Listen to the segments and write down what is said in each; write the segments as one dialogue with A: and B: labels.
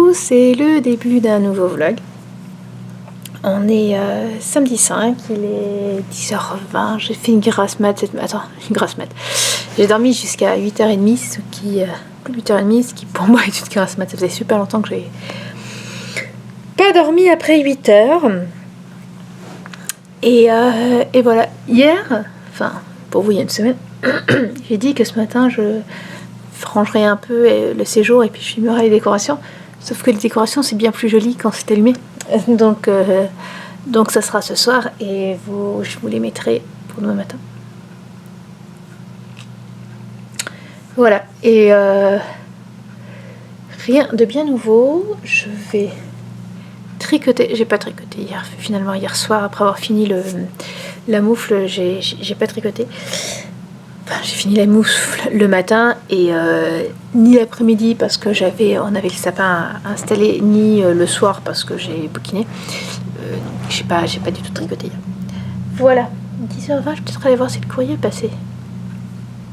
A: Coucou, c'est le début d'un nouveau vlog. On est samedi 5, il est 10h20, j'ai fait une grasse mat cette... Attends, une grasse mat. J'ai dormi jusqu'à 8h30, ce qui 8h30, ce qui pour moi est une grasse mat. Ça faisait super longtemps que j'ai pas dormi après 8h. Et voilà, hier, enfin pour vous il y a une semaine, j'ai dit que ce matin je rangerai un peu le séjour et puis je filmerai les décorations. Sauf que les décorations c'est bien plus joli quand c'est allumé. Donc ça sera ce soir et je vous les mettrai pour demain matin. Voilà, et rien de bien nouveau. Je vais tricoter. J'ai pas tricoté hier, finalement hier soir après avoir fini la moufle, j'ai pas tricoté. Enfin, j'ai fini la moufle le matin et ni l'après-midi parce que on avait le sapin installé, ni le soir parce que j'ai bouquiné. J'ai pas du tout tricoté hier. Voilà, 10h20, je vais peut-être aller voir si le courrier est passé.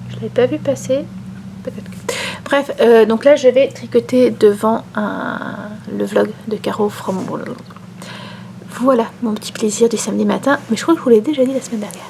A: Je l'avais pas vu passer. Peut-être que... Bref, donc là je vais tricoter devant le vlog de Caro from... Voilà mon petit plaisir du samedi matin. Mais je crois que je vous l'ai déjà dit la semaine dernière.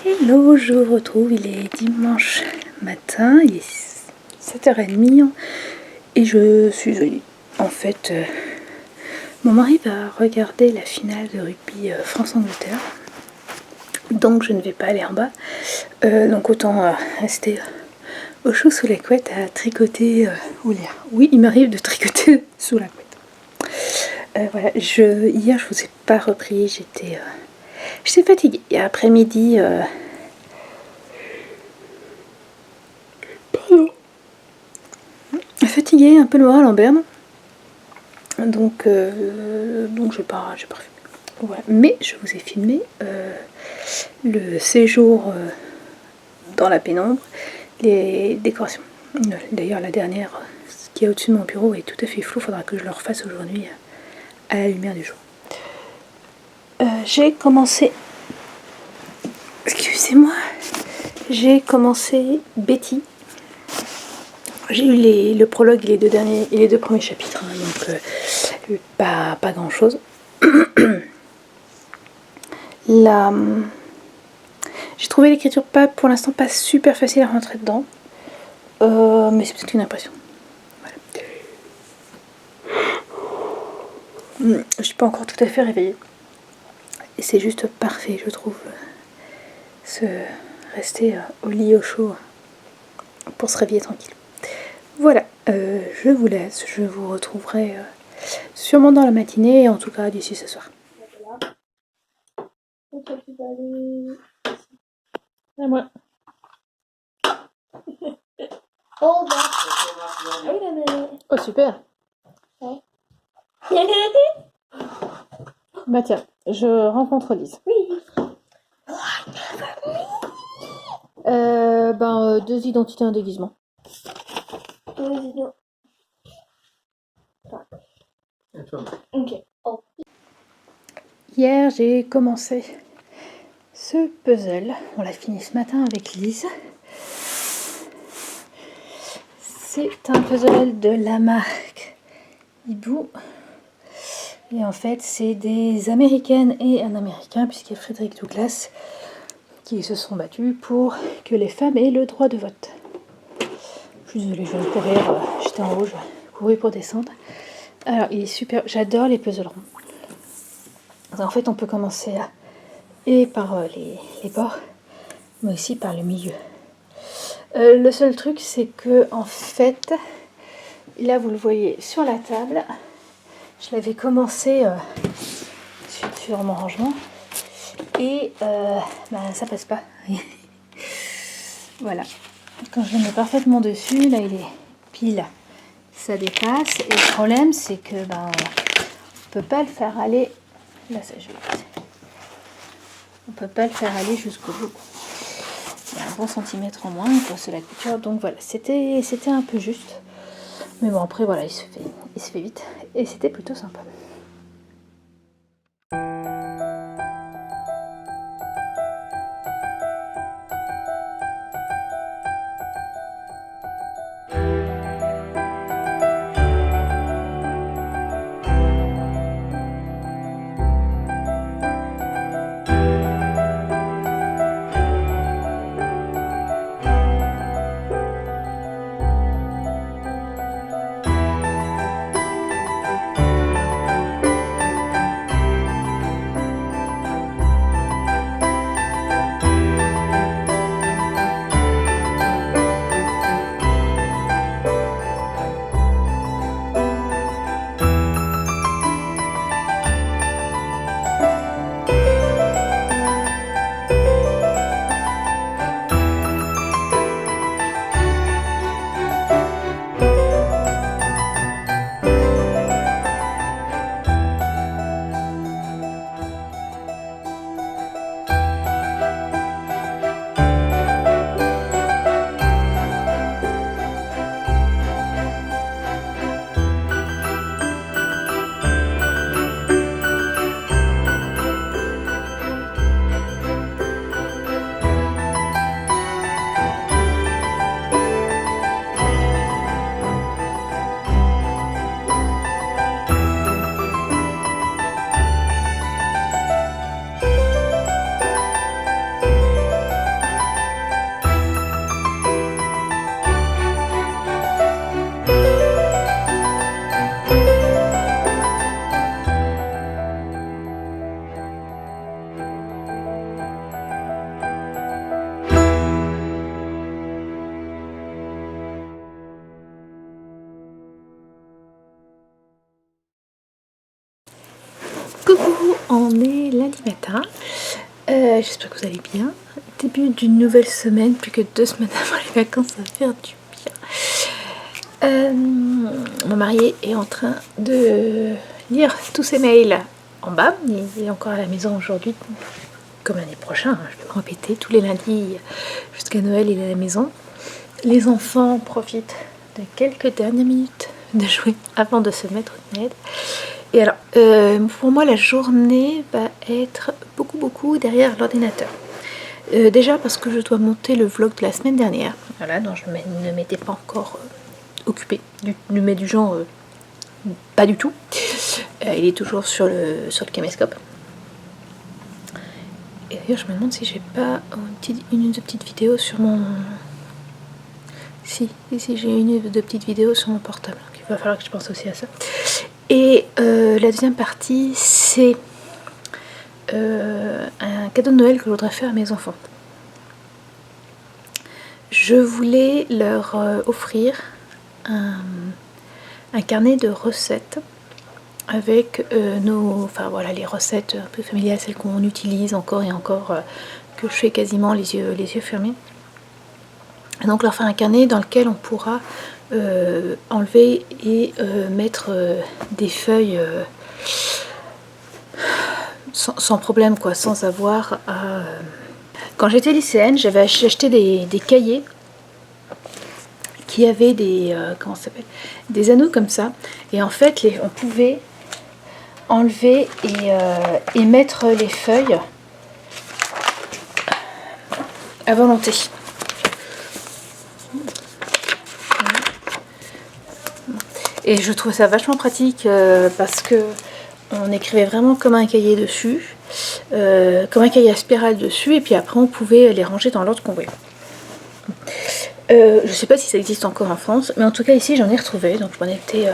A: Hello, je vous retrouve, il est dimanche matin, il est 7h30 et je suis au lit. En fait, mon mari va regarder la finale de rugby France-Angleterre, donc je ne vais pas aller en bas, donc autant rester au chaud sous la couette à tricoter ou lire. Oui, il m'arrive de tricoter sous la couette. Voilà, hier je vous ai pas repris, j'étais fatiguée. Et après-midi, fatiguée, un peu le moral en berne. Donc j'ai pas filmé. Voilà. Mais je vous ai filmé le séjour dans la pénombre, les décorations. D'ailleurs la dernière, ce qui est au-dessus de mon bureau est tout à fait flou, il faudra que je le refasse aujourd'hui à la lumière du jour. J'ai commencé... Excusez-moi. J'ai commencé Betty. J'ai eu le prologue et les deux premiers chapitres, hein, donc pas grand chose. J'ai trouvé l'écriture pour l'instant pas super facile à rentrer dedans, mais c'est peut-être une impression. Voilà. Je suis pas encore tout à fait réveillée et c'est juste parfait, je trouve, rester au lit au chaud pour se réveiller tranquille. Voilà, je vous laisse, je vous retrouverai sûrement dans la matinée, en tout cas d'ici ce soir. Donc toi tu vas aller à moi. Oh bah. Ah oui la mêlée. Oh super. Ouais. Il y a un canapé. Bah tiens, je rencontre Lise. Oui. Deux identités, un déguisement. Deux identités. Ok. Oh. Hier, j'ai commencé ce puzzle. On l'a fini ce matin avec Lise. C'est un puzzle de la marque Hibou. Et en fait, c'est des Américaines et un Américain, puisqu'il y a Frédéric Douglass, qui se sont battus pour que les femmes aient le droit de vote. Je suis désolée, je viens de courir, j'étais en rouge, courir pour descendre. Alors, il est super, j'adore les puzzles ronds. En fait, on peut commencer et par les bords, mais aussi par le milieu. Le seul truc, c'est que en fait, là vous le voyez sur la table, je l'avais commencé sur mon rangement et ça passe pas. Voilà. Quand je le mets parfaitement dessus, là il est pile, ça dépasse. Et le problème, c'est que on peut pas le faire aller. Là, ça je vais. On peut pas le faire aller jusqu'au bout. Il y a un bon centimètre en moins pour la couture, donc voilà, c'était un peu juste. Mais bon, après voilà, il se fait vite et c'était plutôt sympa. Coucou, on est lundi matin. J'espère que vous allez bien. Début d'une nouvelle semaine, plus que 2 semaines avant les vacances, ça va faire du bien. Mon mari est en train de lire tous ses mails en bas. Il est encore à la maison aujourd'hui, comme l'année prochaine. Je vais me répéter, tous les lundis jusqu'à Noël, il est à la maison. Les enfants profitent de quelques dernières minutes de jouer avant de se mettre au net. Et alors, pour moi, la journée va être beaucoup derrière l'ordinateur. Déjà parce que je dois monter le vlog de la semaine dernière, voilà, dont je ne m'étais pas encore occupée, mais du genre pas du tout. Il est toujours sur le caméscope. Et d'ailleurs, je me demande si j'ai pas une ou deux petites vidéos sur mon... Si j'ai une ou deux petites vidéos sur mon portable. Donc il va falloir que je pense aussi à ça. Et la deuxième partie, c'est un cadeau de Noël que je voudrais faire à mes enfants. Je voulais leur offrir un carnet de recettes avec les recettes un peu familiales, celles qu'on utilise encore et encore, que je fais quasiment les yeux fermés. Et donc leur faire un carnet dans lequel on pourra enlever et mettre des feuilles sans problème, quoi, sans avoir à... Quand j'étais lycéenne, j'avais acheté des cahiers qui avaient des comment ça s'appelle, des anneaux comme ça, et en fait on pouvait enlever et mettre les feuilles à volonté. Et je trouve ça vachement pratique parce que on écrivait vraiment comme un cahier dessus, comme un cahier à spirale dessus, et puis après on pouvait les ranger dans l'ordre qu'on voulait. Je sais pas si ça existe encore en France, mais en tout cas ici j'en ai retrouvé, donc je m'en étais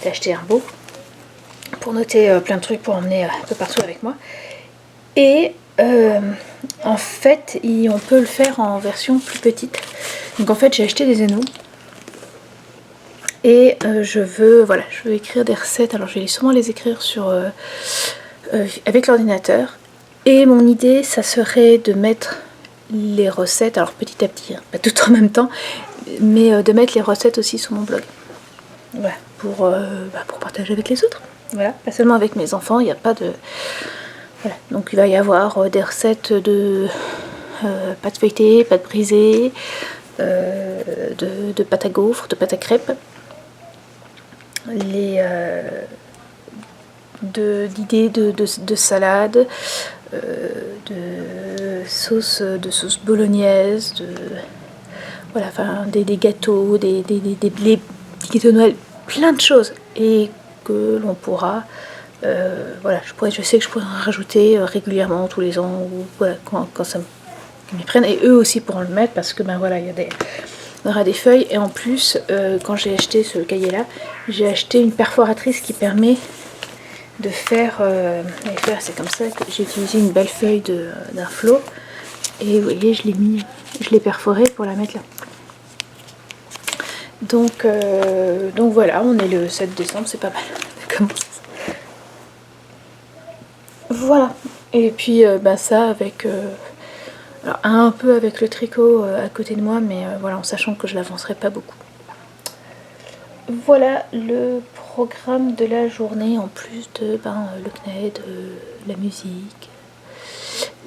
A: acheté un beau pour noter plein de trucs pour emmener un peu partout avec moi. Et en fait on peut le faire en version plus petite. Donc en fait j'ai acheté des Zeno. Et je veux écrire des recettes. Alors je vais sûrement les écrire avec l'ordinateur. Et mon idée, ça serait de mettre les recettes, alors petit à petit, hein, pas tout en même temps, mais de mettre les recettes aussi sur mon blog. Voilà, pour partager avec les autres. Voilà, pas seulement avec mes enfants, il n'y a pas de... Voilà, donc il va y avoir des recettes de pâte feuilletée, pâte brisée, de pâte à gaufres, de pâte à crêpes. D'idées de salade, de sauce bolognaise, voilà, enfin des gâteaux, des petits gâteaux de Noël, plein de choses, et que l'on pourra, voilà, je sais que je pourrais en rajouter régulièrement tous les ans, ou voilà, quand ça m'y prenne, et eux aussi pourront le mettre parce que ben voilà, on aura des feuilles. Et en plus, quand j'ai acheté ce cahier là, j'ai acheté une perforatrice qui permet de faire c'est comme ça que j'ai utilisé une belle feuille d'un flot, et vous voyez je l'ai perforée pour la mettre là. Donc voilà, on est le 7 décembre, c'est pas mal. Voilà, et puis ça avec alors un peu avec le tricot à côté de moi, mais voilà, en sachant que je l'avancerai pas beaucoup. Voilà le programme de la journée, en plus de le CNED, la musique,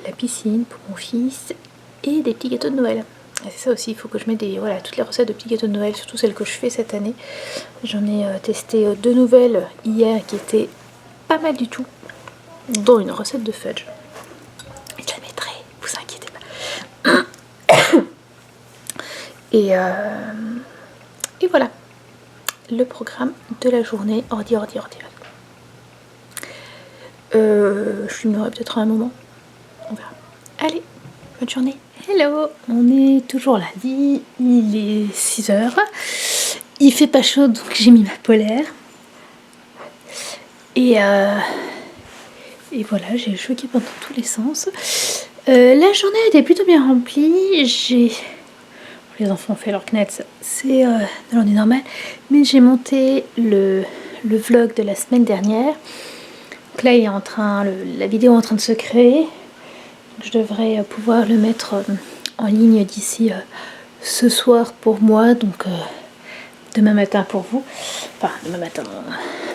A: la piscine pour mon fils et des petits gâteaux de Noël. Et c'est ça aussi, il faut que je mette toutes les recettes de petits gâteaux de Noël, surtout celles que je fais cette année. J'en ai testé 2 nouvelles hier qui étaient pas mal du tout, dont une recette de fudge. Je la mettrai, vous inquiétez pas. Et voilà le programme de la journée. Ordi. Je filmerai peut-être un moment. On verra. Allez, bonne journée. Hello, on est toujours lundi, il est 6h. Il fait pas chaud, donc j'ai mis ma polaire. Et voilà, j'ai le cheveu qui part dans tous les sens. La journée a été plutôt bien remplie. Les enfants ont fait leur CNED, c'est de l'ordre normal, mais j'ai monté le vlog de la semaine dernière. Donc là, la vidéo est en train de se créer. Donc je devrais pouvoir le mettre en ligne d'ici ce soir pour moi, donc demain matin pour vous. Enfin, demain matin,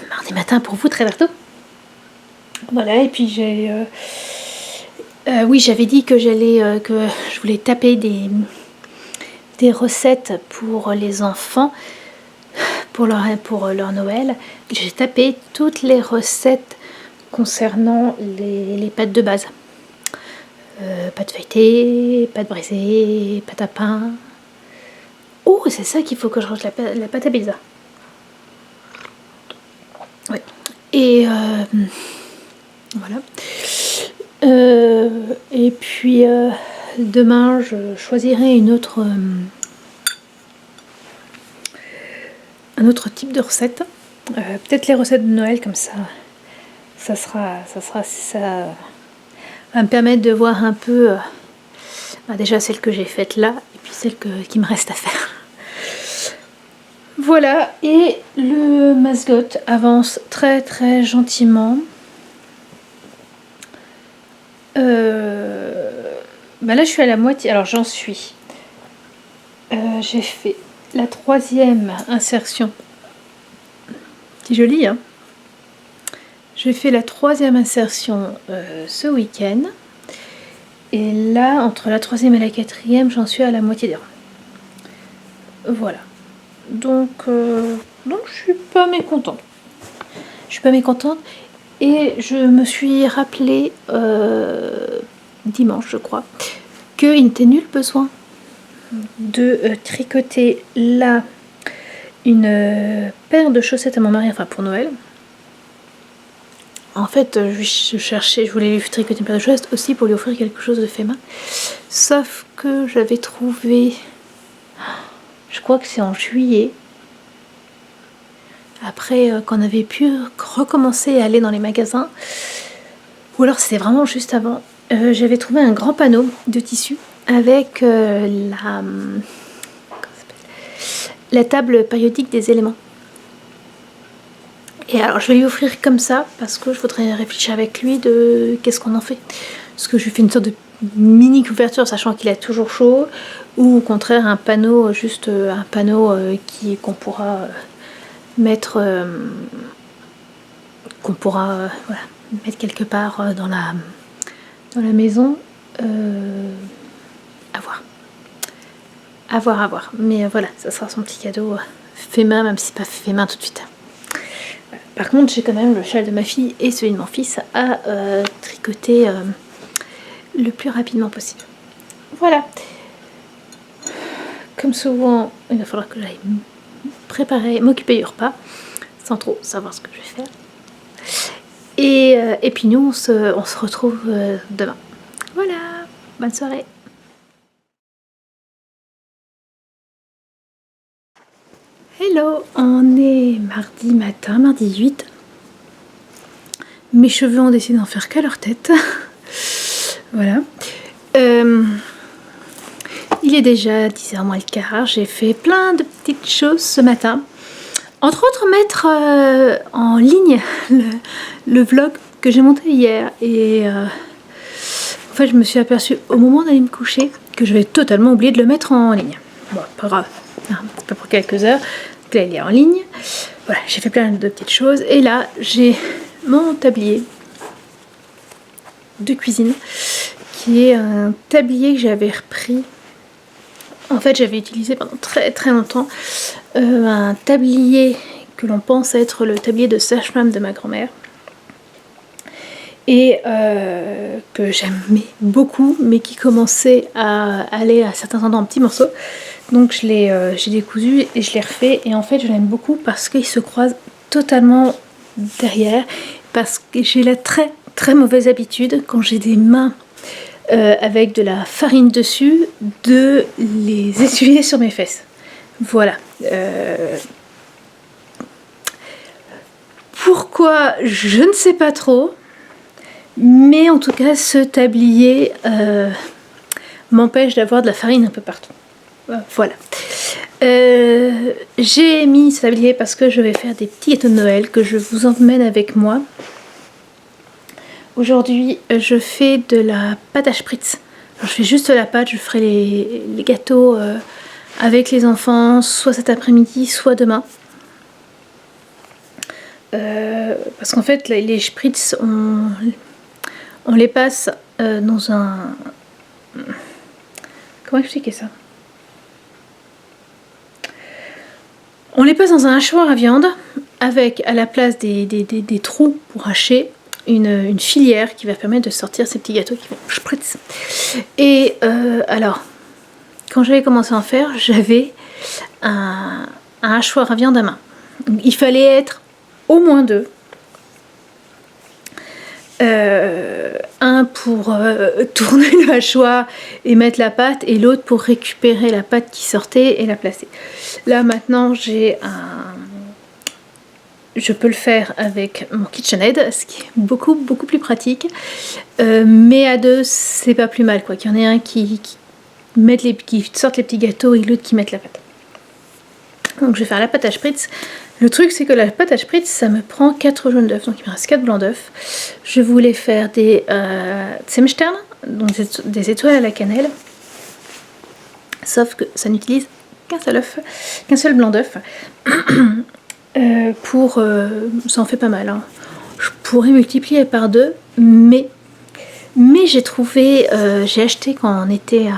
A: mardi matin pour vous, très bientôt. Voilà, et puis oui, j'avais dit que que je voulais taper des recettes pour les enfants pour leur Noël. J'ai tapé toutes les recettes concernant les pâtes de base. Pâte feuilletée, pâte brisée, pâte à pain. Oh, c'est ça qu'il faut que je range, la pâte à pizza. Oui. Et voilà. Et puis demain, je choisirai un autre type de recette. Peut-être les recettes de Noël, comme ça va me permettre de voir un peu déjà celle que j'ai faite là, et puis celle qui me reste à faire. Voilà, et le mascotte avance très très gentiment. Là je suis à la moitié, alors j'en suis. J'ai fait la 3e insertion. C'est joli, hein. J'ai fait la 3e insertion ce week-end. Et là, entre la 3e et la 4e, j'en suis à la moitié des rangs. Voilà. Donc je suis pas mécontente. je suis pas mécontente. Et je me suis rappelé dimanche, je crois, qu'il n'était nul besoin de tricoter là une paire de chaussettes à mon mari, enfin pour Noël. En fait, je voulais lui tricoter une paire de chaussettes aussi pour lui offrir quelque chose de fait main. Sauf que j'avais trouvé, je crois que c'est en juillet, après qu'on avait pu recommencer à aller dans les magasins, ou alors c'était vraiment juste avant, j'avais trouvé un grand panneau de tissu avec la table périodique des éléments. Et alors je vais lui offrir comme ça parce que je voudrais réfléchir avec lui de qu'est-ce qu'on en fait. Est-ce que je lui fais une sorte de mini couverture sachant qu'il a toujours chaud, ou au contraire un panneau, juste un panneau qu'on pourra mettre voilà, mettre quelque part dans la maison. À voir. Mais voilà, ça sera son petit cadeau fait main, même si c'est pas fait main tout de suite. Par contre, j'ai quand même le châle de ma fille et celui de mon fils à tricoter le plus rapidement possible. Voilà. Comme souvent, il va falloir que j'aille m'occuper du repas, sans trop savoir ce que je vais faire. Et puis nous, on se retrouve demain. Voilà, bonne soirée. Hello, on est mardi matin, mardi 8. Mes cheveux ont décidé d'en faire qu'à leur tête. Voilà. Il est déjà 10h moins le quart. J'ai fait plein de petites choses ce matin. Entre autres, mettre en ligne le vlog que j'ai monté hier. Et en fait, je me suis aperçue au moment d'aller me coucher que j'avais totalement oublié de le mettre en ligne. Bon, pas grave. C'est pas pour quelques heures. Là, il est en ligne. Voilà, j'ai fait plein de petites choses. Et là, j'ai mon tablier de cuisine qui est un tablier que j'avais repris. En fait, j'avais utilisé pendant très très longtemps un tablier que l'on pense être le tablier de sage-femme de ma grand-mère. Et que j'aimais beaucoup, mais qui commençait à aller à certains endroits en petits morceaux. Donc j'ai décousu et je l'ai refait. Et en fait, je l'aime beaucoup parce qu'il se croise totalement derrière. Parce que j'ai la très très mauvaise habitude, quand j'ai des mains avec de la farine dessus, de les essuyer sur mes fesses. Voilà. Pourquoi? Je ne sais pas trop. Mais en tout cas, ce tablier m'empêche d'avoir de la farine un peu partout. Voilà. J'ai mis ce tablier parce que je vais faire des petits gâteaux de Noël que je vous emmène avec moi. Aujourd'hui, je fais de la pâte à spritz. Alors, je fais juste la pâte, je ferai les gâteaux avec les enfants, soit cet après-midi, soit demain. Parce qu'en fait, les spritz, on les passe dans un... Comment expliquer ça? On les passe dans un hachoir à viande avec, à la place des trous pour hacher, une filière qui va permettre de sortir ces petits gâteaux qui vont spritz. Et alors, quand j'avais commencé à en faire, j'avais un hachoir à viande à main. Il fallait être au moins deux. Un pour tourner le hachoir et mettre la pâte, et l'autre pour récupérer la pâte qui sortait et la placer. Là maintenant je peux le faire avec mon KitchenAid, ce qui est beaucoup plus pratique, mais à deux c'est pas plus mal, quoi. Qu'il y en ait un qui sorte les petits gâteaux et l'autre qui mette la pâte. Donc je vais faire la pâte à spritz. Le truc, c'est que la pâte à spritz, ça me prend 4 jaunes d'œufs, donc il me reste 4 blancs d'œufs. Je voulais faire des Zimtstern, donc des étoiles à la cannelle, sauf que ça n'utilise qu'un seul blanc d'œuf. Ça en fait pas mal, hein. Je pourrais multiplier par 2, mais j'ai trouvé, j'ai acheté quand on était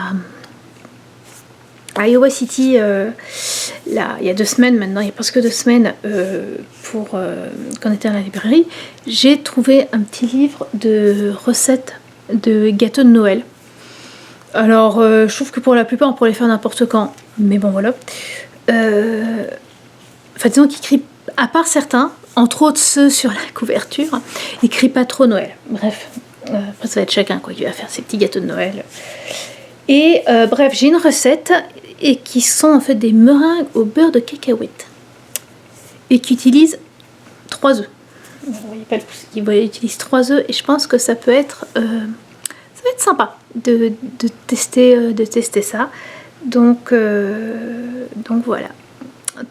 A: à Iowa City, là, il y a 2 semaines maintenant, il y a presque 2 semaines, quand on était à la librairie, j'ai trouvé un petit livre de recettes de gâteaux de Noël. Alors, je trouve que pour la plupart, on pourrait les faire n'importe quand, mais bon, voilà. Enfin, disons qu'il écrit, à part certains, entre autres ceux sur la couverture, il écrit pas trop Noël. Bref, après, ça va être chacun quoi, qui va faire ses petits gâteaux de Noël. Et bref, j'ai une recette et qui sont en fait des meringues au beurre de cacahuète et qui utilisent 3 œufs. Vous voyez pas le pouce, ils utilisent 3 œufs et je pense que ça peut être sympa de tester ça. Donc voilà,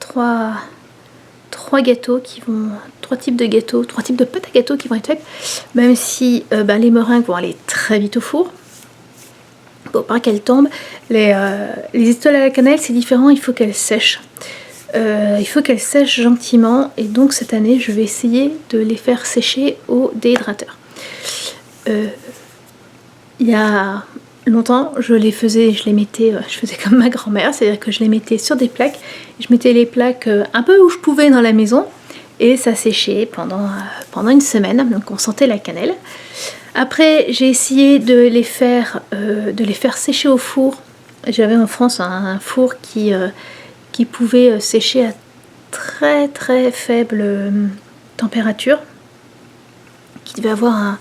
A: 3 gâteaux trois types de gâteaux, 3 types de pâtes à gâteaux qui vont être faits, même si les meringues vont aller très vite au four. Pour pas qu'elles tombent. Les étoiles à la cannelle, c'est différent, il faut qu'elles sèchent. Il faut qu'elles sèchent gentiment et donc cette année, je vais essayer de les faire sécher au déhydrateur. Il y a longtemps, je faisais comme ma grand-mère, c'est-à-dire que je les mettais sur des plaques. Je mettais les plaques un peu où je pouvais dans la maison et ça séchait pendant une semaine, donc on sentait la cannelle. Après, j'ai essayé de les faire sécher au four. J'avais en France un four qui pouvait sécher à très très faible température, qui devait avoir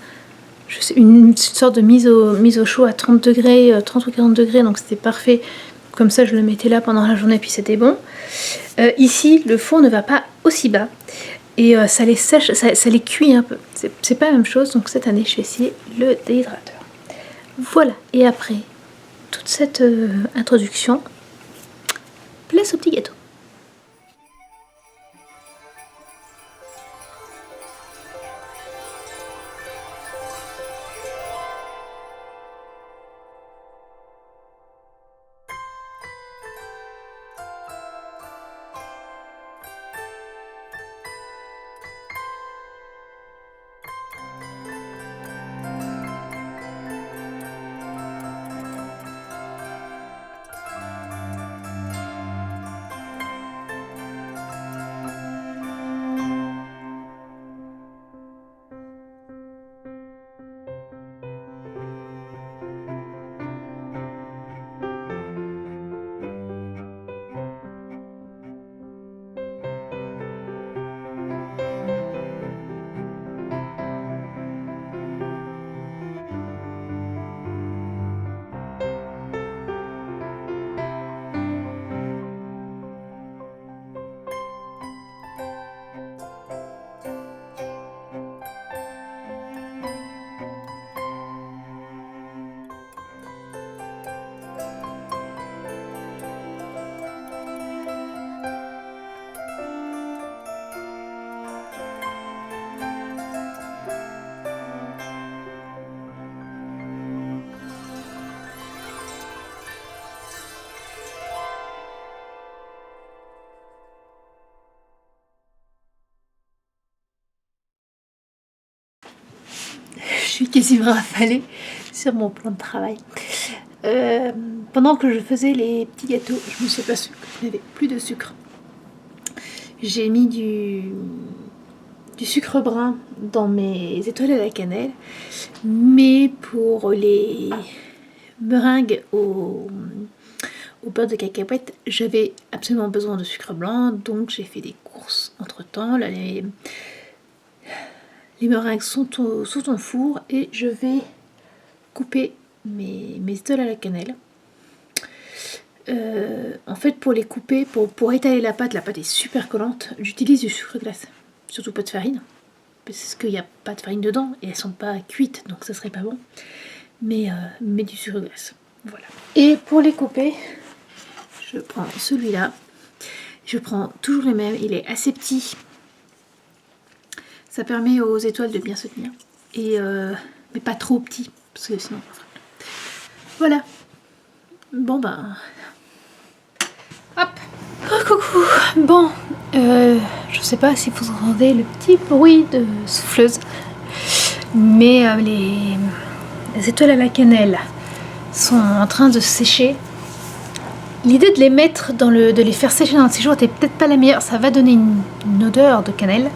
A: une sorte de mise au chaud à 30 degrés, 30 ou 40 degrés, donc c'était parfait. Comme ça, je le mettais là pendant la journée, puis c'était bon. Ici, le four ne va pas aussi bas. Et ça les sèche, ça les cuit un peu. C'est pas la même chose, donc cette année je vais essayer le déhydrateur. Voilà, et après toute cette introduction, place au petit gâteau. Je suis quasiment affalée sur mon plan de travail. Pendant que je faisais les petits gâteaux, je me suis aperçue que je n'avais plus de sucre. J'ai mis du sucre brun dans mes étoiles à la cannelle, mais pour les meringues au beurre de cacahuète, j'avais absolument besoin de sucre blanc, donc j'ai fait des courses entre temps. Là, les meringues sont au four et je vais couper mes étoiles à la cannelle. En fait, pour les couper, pour étaler la pâte est super collante, j'utilise du sucre glace, surtout pas de farine, parce qu'il n'y a pas de farine dedans et elles sont pas cuites, donc ça serait pas bon, mais du sucre glace. Voilà. Et pour les couper, je prends celui-là, je prends toujours le même, il est assez petit. Ça permet aux étoiles de bien se tenir. Mais pas trop petit, parce que sinon... Voilà. Bon ben... Hop. Oh coucou. Bon, je sais pas si vous entendez le petit bruit de souffleuse. Mais les étoiles à la cannelle sont en train de sécher. L'idée de les mettre de les faire sécher dans le séjour était peut-être pas la meilleure. Ça va donner une odeur de cannelle.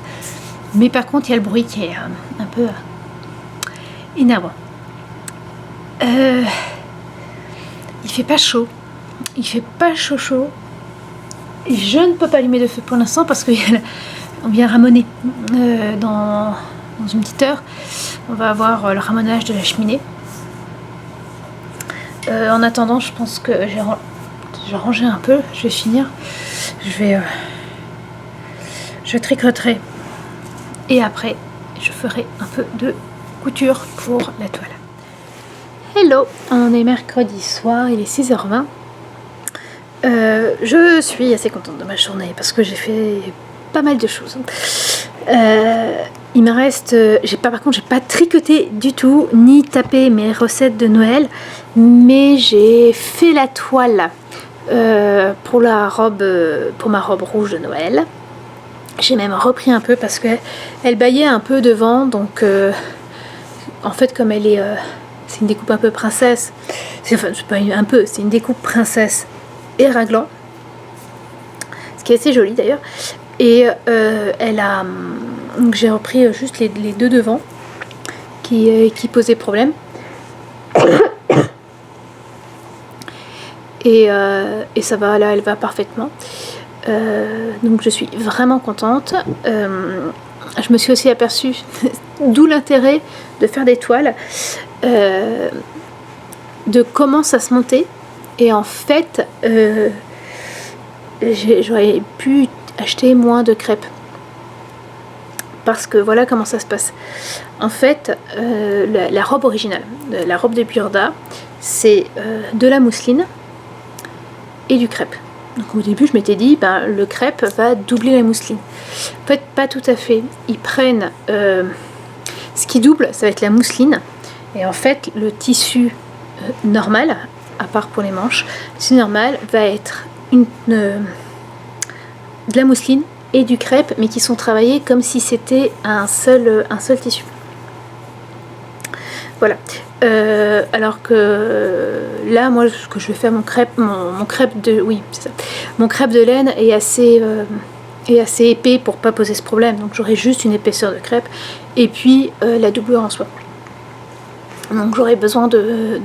A: Mais par contre, il y a le bruit qui est un peu énervant. Il fait pas chaud. Il fait pas chaud. Et je ne peux pas allumer de feu pour l'instant parce qu'on vient ramoner dans une petite heure. On va avoir le ramonage de la cheminée. En attendant, je pense que j'ai rangé un peu. Je vais finir. Je tricoterai. Et après, je ferai un peu de couture pour la toile. Hello, on est mercredi soir, il est 6h20. Je suis assez contente de ma journée parce que j'ai fait pas mal de choses. Il me reste, par contre, j'ai pas tricoté du tout ni tapé mes recettes de Noël, mais j'ai fait la toile pour ma robe rouge de Noël. J'ai même repris un peu parce qu'elle baillait un peu devant, donc en fait comme elle est, c'est une découpe un peu princesse. C'est une découpe princesse et raglan, ce qui est assez joli d'ailleurs. Et donc j'ai repris juste les deux devant qui posaient problème. Et ça va, là elle va parfaitement. Donc je suis vraiment contente. Je me suis aussi aperçue, d'où l'intérêt de faire des toiles, de comment ça se montait. Et en fait, j'aurais pu acheter moins de crêpes. Parce que voilà comment ça se passe. En fait, la robe originale, la robe de Burda, c'est de la mousseline et du crêpe. Donc au début, je m'étais dit, le crêpe va doubler la mousseline. En fait, pas tout à fait. Ils prennent... ce qui double, ça va être la mousseline. Et en fait, le tissu normal, à part pour les manches, le tissu normal va être de la mousseline et du crêpe, mais qui sont travaillés comme si c'était un seul tissu. Voilà. Alors que là, moi, ce que je vais faire, mon crêpe de laine est assez épais pour pas poser ce problème. Donc j'aurai juste une épaisseur de crêpe et puis la doublure en soie. Donc j'aurai besoin de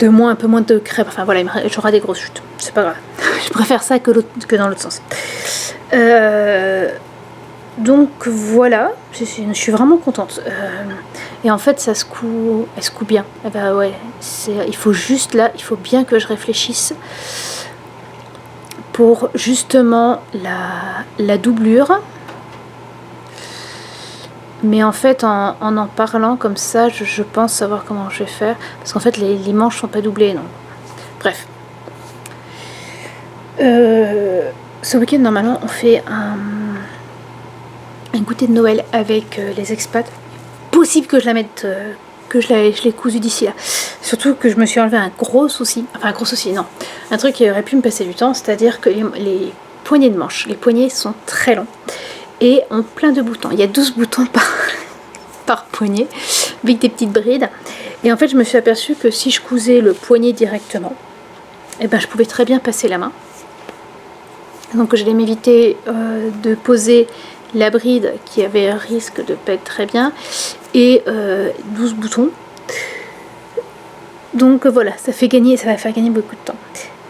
A: un peu moins de crêpe. Enfin voilà, j'aurai des grosses chutes. C'est pas grave. Je préfère ça que dans l'autre sens. Donc voilà, je suis vraiment contente. Et en fait, elle se coud bien. Et ouais, il faut bien que je réfléchisse pour justement la doublure. Mais en fait, en parlant comme ça, je pense savoir comment je vais faire. Parce qu'en fait, les manches sont pas doublées, non. Bref. Ce week-end, normalement, on fait un goûter de Noël avec les expats. Possible que je la mette, que je l'ai cousue d'ici là. Surtout que je me suis enlevé un gros souci. Enfin, un gros souci, non. Un truc qui aurait pu me passer du temps, c'est-à-dire que les poignées de manches, les poignets sont très longs et ont plein de boutons. Il y a 12 boutons par poignet, avec des petites brides. Et en fait, je me suis aperçue que si je cousais le poignet directement, je pouvais très bien passer la main. Donc je vais m'éviter de poser la bride qui avait un risque de pas être très bien et 12 boutons. Donc voilà, ça va faire gagner beaucoup de temps.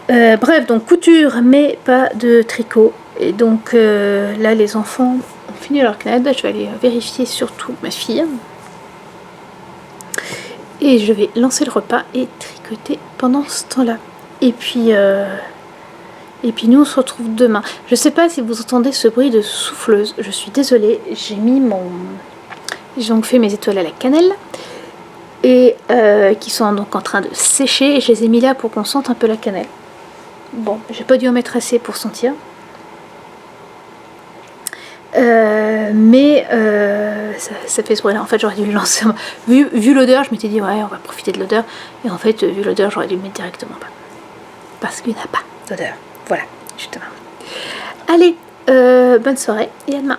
A: Bref, donc couture mais pas de tricot. Et donc là les enfants ont fini leur CNED. Je vais aller vérifier surtout ma fille. Et je vais lancer le repas et tricoter pendant ce temps-là. Et puis nous on se retrouve demain. Je sais pas si vous entendez ce bruit de souffleuse. Je suis désolée, j'ai donc fait mes étoiles à la cannelle. Et qui sont donc en train de sécher. Et je les ai mis là pour qu'on sente un peu la cannelle. Bon, j'ai pas dû en mettre assez pour sentir. Mais ça fait ce bruit là. En fait, j'aurais dû le lancer. Vu l'odeur, je m'étais dit, ouais, on va profiter de l'odeur. Et en fait, vu l'odeur, j'aurais dû le mettre directement bas. Parce qu'il n'y a pas d'odeur. Voilà, justement. Allez, bonne soirée et à demain.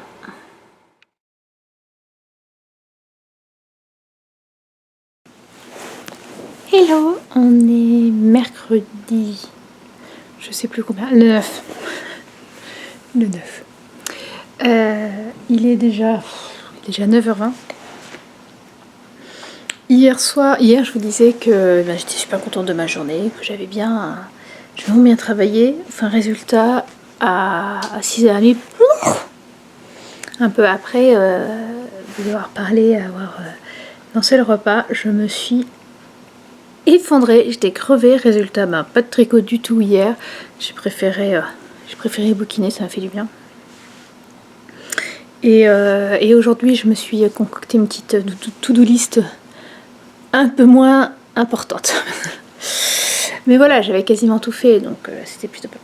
A: Hello, on est mercredi. mercredi, je sais plus combien, le 9. Le 9. Il est déjà 9h20. Hier, je vous disais que j'étais super contente de ma journée, que j'avais vraiment bien travaillé. Enfin, résultat, à 6h30, un peu après, vous avoir parlé, avoir lancé le repas, je me suis effondrée, j'étais crevée. Résultat, pas de tricot du tout hier. J'ai préféré bouquiner, ça m'a fait du bien. Et aujourd'hui, je me suis concocté une petite to-do list un peu moins importante. Mais voilà, j'avais quasiment tout fait, donc c'était plutôt pas.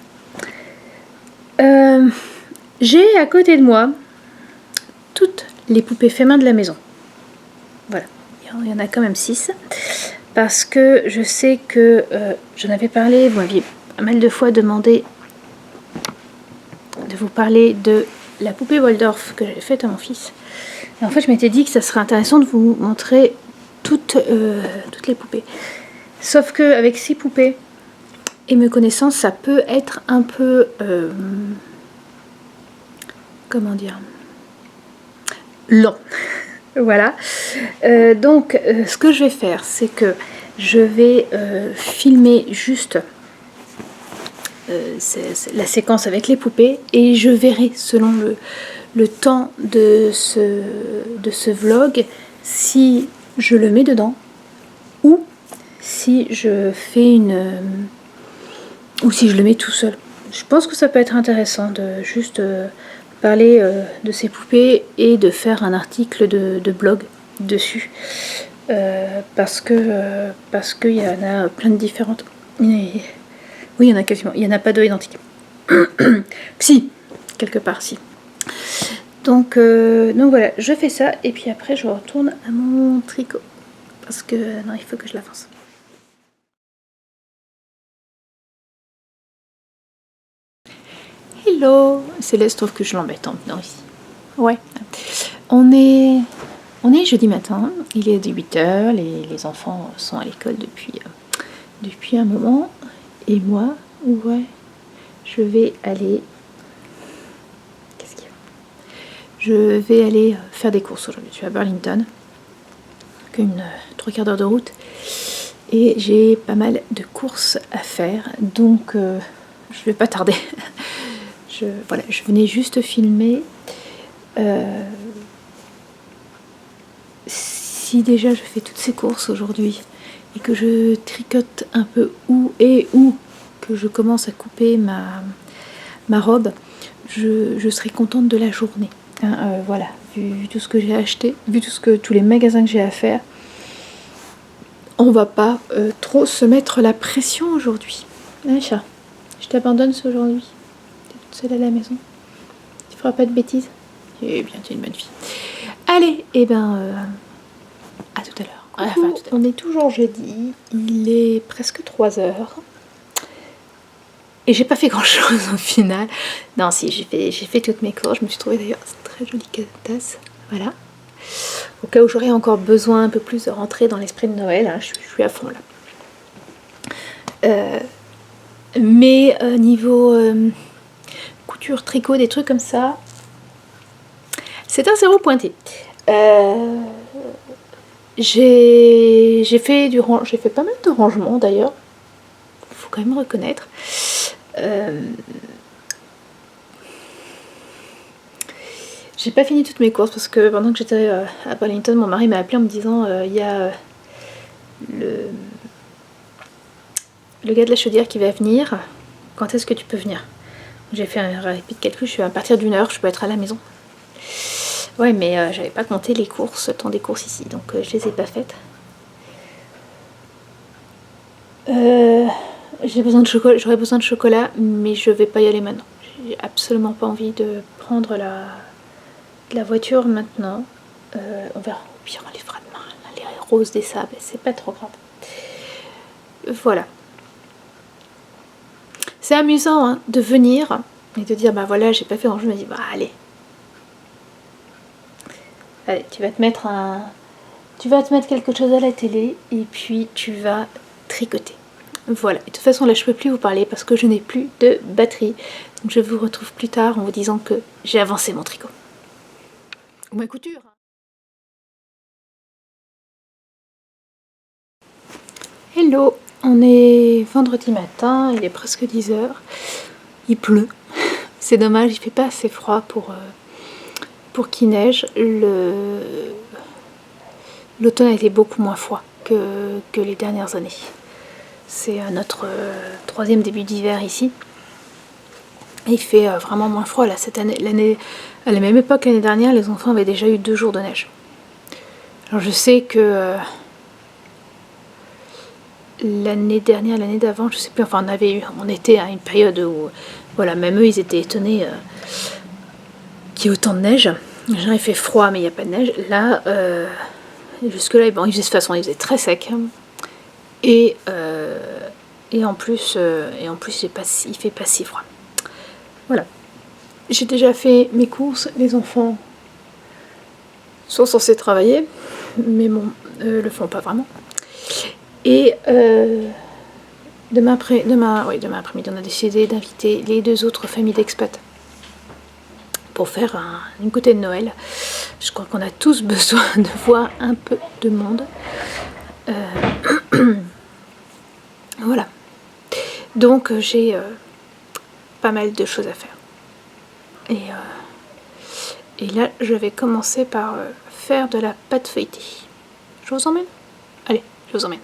A: J'ai à côté de moi toutes les poupées fait main de la maison. Voilà, il y en a quand même 6. Parce que je sais que j'en avais parlé, vous m'aviez pas mal de fois demandé de vous parler de la poupée Waldorf que j'avais faite à mon fils. Et en fait, je m'étais dit que ça serait intéressant de vous montrer toutes les poupées. Sauf que avec 6 poupées et mes connaissances, ça peut être un peu comment dire, long. Voilà. Donc, ce que je vais faire, c'est que je vais filmer juste la séquence avec les poupées et je verrai selon le temps de ce vlog si je le mets dedans ou si je fais ou si je le mets tout seul. Je pense que ça peut être intéressant de juste parler de ces poupées et de faire un article de blog dessus parce que il y en a plein de différentes. Oui, il y en a quasiment. Il n'y en a pas deux identiques. Si, quelque part, si. Donc voilà, je fais ça et puis après je retourne à mon tricot parce que non, il faut que je l'avance. Hello, Céleste trouve que je l'embête en venant ici. Ouais. On est jeudi matin, il est 18h, les enfants sont à l'école depuis un moment. Et moi, ouais, je vais aller... Qu'est-ce qu'il y a ? Je vais aller faire des courses aujourd'hui. Je suis à Burlington, une 3/4 d'heure de route. Et j'ai pas mal de courses à faire, donc je vais pas tarder. Voilà, je venais juste filmer. Si déjà je fais toutes ces courses aujourd'hui et que je tricote un peu où que je commence à couper ma robe, je serai contente de la journée. Hein, voilà, vu tout ce que j'ai acheté, vu tous les magasins que j'ai à faire, on va pas trop se mettre la pression aujourd'hui. Hein, chat, je t'abandonne aujourd'hui. T'es toute seule à la maison. Tu feras pas de bêtises. Eh bien, tu es une bonne fille. Allez, et à tout à l'heure. Enfin, on est toujours jeudi, il est presque 3h. Et j'ai pas fait grand chose au final. Non, si, j'ai fait toutes mes courses. Je me suis trouvée d'ailleurs cette très jolie tasse. Voilà. Au cas où j'aurais encore besoin un peu plus de rentrer dans l'esprit de Noël, hein, je suis à fond là. Mais niveau couture, tricot, des trucs comme ça, c'est un zéro pointé. J'ai fait pas mal de rangements d'ailleurs, faut quand même reconnaître. J'ai pas fini toutes mes courses parce que pendant que j'étais à Burlington, mon mari m'a appelé en me disant il y a le gars de la chaudière qui va venir, quand est-ce que tu peux venir? J'ai fait un rapide calcul, je suis à partir d'1 heure, je peux être à la maison. Ouais, mais j'avais pas compté les courses, le temps des courses ici, donc je les ai pas faites. J'aurais besoin de chocolat, mais je vais pas y aller maintenant. J'ai absolument pas envie de prendre la voiture maintenant. On verra. Au pire, on les fera demain. Les roses des sables, c'est pas trop grave. Voilà. C'est amusant hein, de venir et de dire bah voilà, j'ai pas fait grand chose. Je me dis bah allez, tu vas te mettre quelque chose à la télé et puis tu vas tricoter. Voilà, et de toute façon là je peux plus vous parler parce que je n'ai plus de batterie. Donc je vous retrouve plus tard en vous disant que j'ai avancé mon tricot. Ou ma couture. Hello, on est vendredi matin, il est presque 10h. Il pleut. C'est dommage, il fait pas assez froid pour qu'il neige. L'automne a été beaucoup moins froid que les dernières années. C'est notre troisième début d'hiver ici. Et il fait vraiment moins froid là cette année. À la même époque l'année dernière, les enfants avaient déjà eu 2 jours de neige. Alors je sais que l'année dernière, l'année d'avant, je sais plus, enfin on était à une période où, voilà, même eux ils étaient étonnés qu'il y ait autant de neige. Il fait froid mais il n'y a pas de neige. Là, jusque là, bon, il faisait de toute façon, il faisait très sec. Et en plus, il fait pas si froid. Voilà. J'ai déjà fait mes courses, les enfants sont censés travailler, mais bon, le font pas vraiment. Et demain après-midi, on a décidé d'inviter les 2 autres familles d'expats pour faire une goûter de Noël. Je crois qu'on a tous besoin de voir un peu de monde. Voilà. Donc j'ai pas mal de choses à faire. Et là, je vais commencer par faire de la pâte feuilletée. Je vous emmène? Allez, je vous emmène.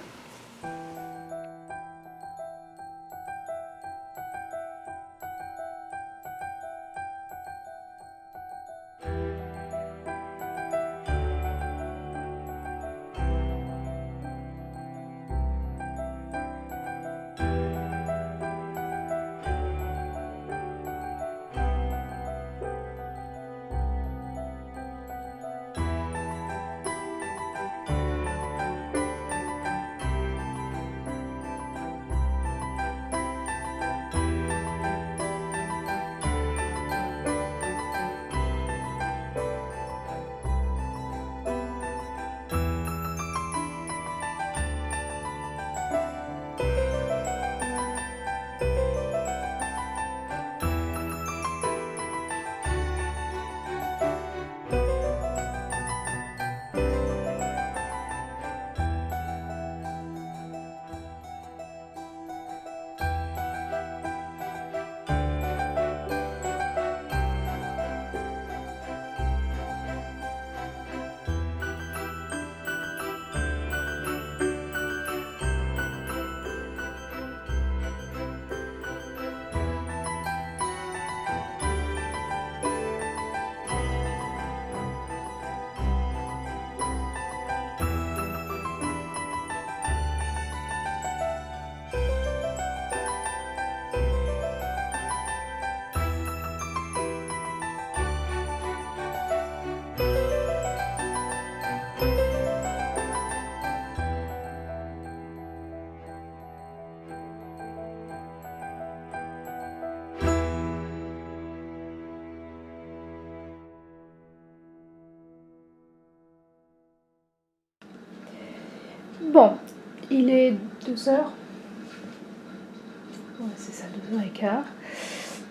A: Bon, il est 2h. Ouais, c'est ça, 2h15.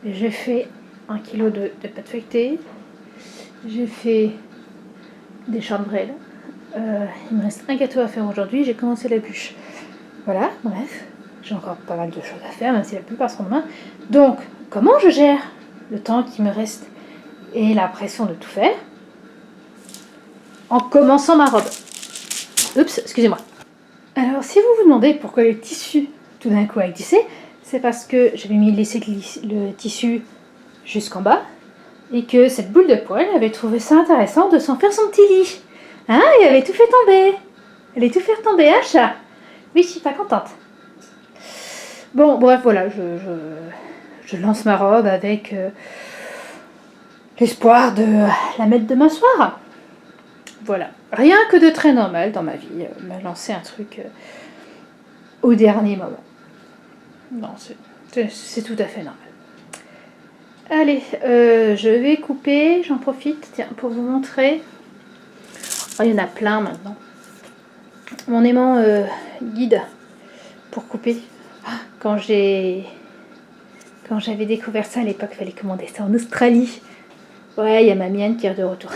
A: J'ai fait 1 kg de pâte feuilletée. J'ai fait des chandelles. Il me reste un gâteau à faire aujourd'hui. J'ai commencé la bûche. Voilà, bref. J'ai encore pas mal de choses à faire, même si la plupart sont demain. Donc, comment je gère le temps qui me reste et la pression de tout faire? En commençant ma robe. Oups, excusez-moi. Alors, si vous vous demandez pourquoi le tissu tout d'un coup a glissé, c'est parce que j'avais laissé le tissu jusqu'en bas et que cette boule de poil avait trouvé ça intéressant de s'en faire son petit lit. Hein, et elle avait tout fait tomber. Elle est tout fait tomber, hein, chat? Oui, je suis pas contente. Bon, bref, voilà, je lance ma robe avec l'espoir de la mettre demain soir. Voilà, rien que de très normal dans ma vie, me lancer un truc au dernier moment. Non, c'est tout à fait normal. Allez, je vais couper, j'en profite, tiens, pour vous montrer. Oh, il y en a plein maintenant. Mon aimant guide pour couper. quand j'avais découvert ça à l'époque, il fallait commander ça en Australie. Ouais, il y a ma mienne qui est de retour.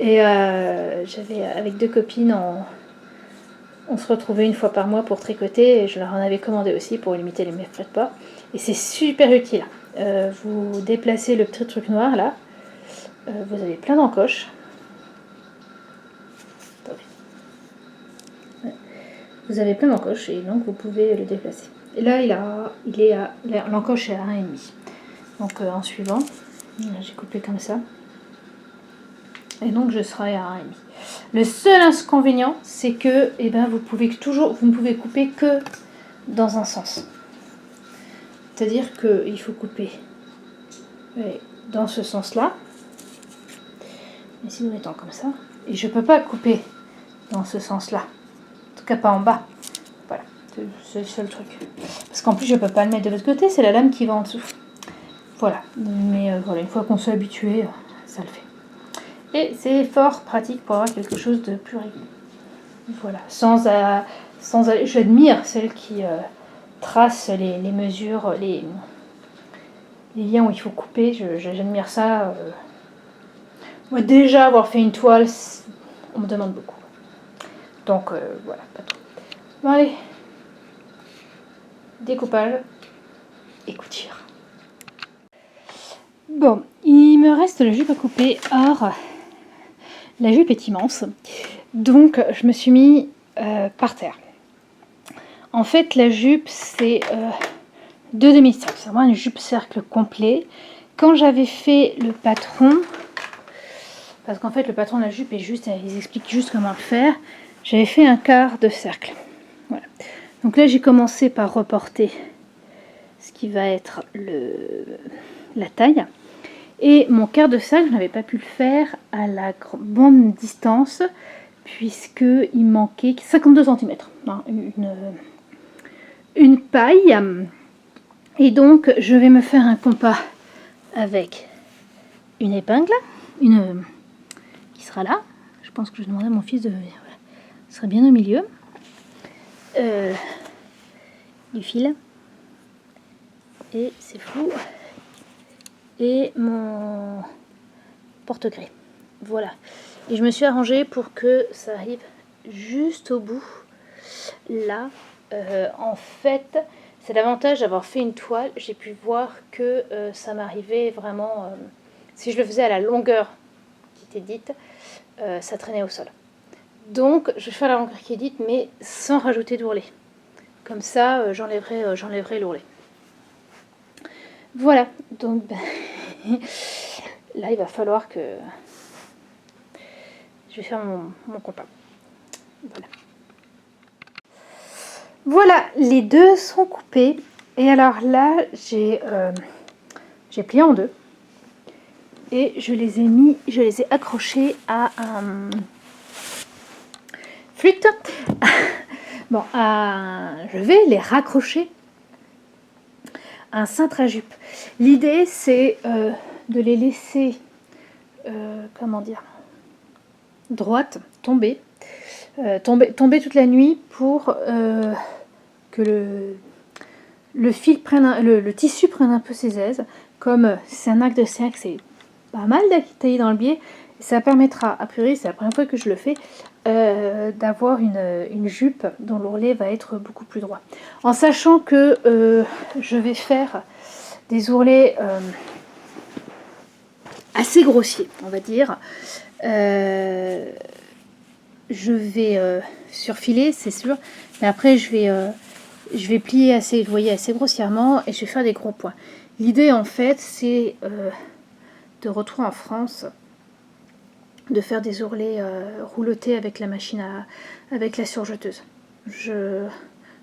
A: Et j'avais, avec 2 copines, on se retrouvait une fois par mois pour tricoter et je leur en avais commandé aussi pour limiter mes frais de port. Et c'est super utile. Vous déplacez le petit truc noir là, vous avez plein d'encoches. Vous avez plein d'encoches et donc vous pouvez le déplacer. Et là, l'encoche est à 1,5. Donc en suivant, j'ai coupé comme ça. Et donc je serai à 1,5. Le seul inconvénient, c'est que vous ne pouvez couper que dans un sens. C'est-à-dire qu'il faut couper dans ce sens-là. Ici, nous mettons comme ça. Et je ne peux pas couper dans ce sens-là. En tout cas, pas en bas. Voilà, c'est le seul truc. Parce qu'en plus, je ne peux pas le mettre de l'autre côté, c'est la lame qui va en dessous. Voilà, mais voilà, une fois qu'on s'est habitué, ça le fait. Et c'est fort pratique pour avoir quelque chose de plus régulier. Voilà, j'admire celles qui tracent les mesures, les liens où il faut couper. J'admire ça. Moi, déjà, avoir fait une toile, on me demande beaucoup. Donc, voilà, pas trop. Bon, allez. Découpage et couture. Bon, il me reste la jupe à couper. Or, la jupe est immense. Donc, je me suis mis par terre. En fait, la jupe, c'est 2 demi-cercles. C'est vraiment une jupe cercle complet. Quand j'avais fait le patron, parce qu'en fait, le patron de la jupe est juste, ils expliquent juste comment le faire, j'avais fait un quart de cercle. Voilà. Donc là, j'ai commencé par reporter ce qui va être la taille. Et mon quart de cercle, je n'avais pas pu le faire à la bonne distance, puisqu'il manquait 52 cm. Une paille. Et donc, je vais me faire un compas avec une épingle, qui sera là. Je pense que je demandais à mon fils de venir. Voilà. Ce sera bien au milieu. Du fil. Et c'est flou. Et mon porte-gré. Voilà. Et je me suis arrangée pour que ça arrive juste au bout. Là, en fait, c'est l'avantage d'avoir fait une toile. J'ai pu voir que ça m'arrivait vraiment... si je le faisais à la longueur qui était dite, ça traînait au sol. Donc, je vais faire la longueur qui est dite, mais sans rajouter d'ourlet. Comme ça, j'enlèverai l'ourlet. Voilà. Donc, là, il va falloir que... Je vais faire mon compas. Voilà. Voilà, les deux sont coupés. Et alors là, j'ai plié en 2. Et je les ai accrochés à un flûte. Bon, je vais les raccrocher à un cintre à jupe. L'idée, c'est de les laisser, droites, tomber toute la nuit pour que le fil le tissu prenne un peu ses aises. Comme c'est un arc de cercle, c'est pas mal taillé dans le biais. Ça permettra, a priori, c'est la première fois que je le fais, d'avoir une jupe dont l'ourlet va être beaucoup plus droit. En sachant que je vais faire des ourlets assez grossiers, on va dire. Je vais surfiler, c'est sûr, mais après je vais plier assez, vous voyez, assez grossièrement et je vais faire des gros points. L'idée en fait, c'est de retour en France, de faire des ourlets roulotés avec la machine avec la surjeteuse.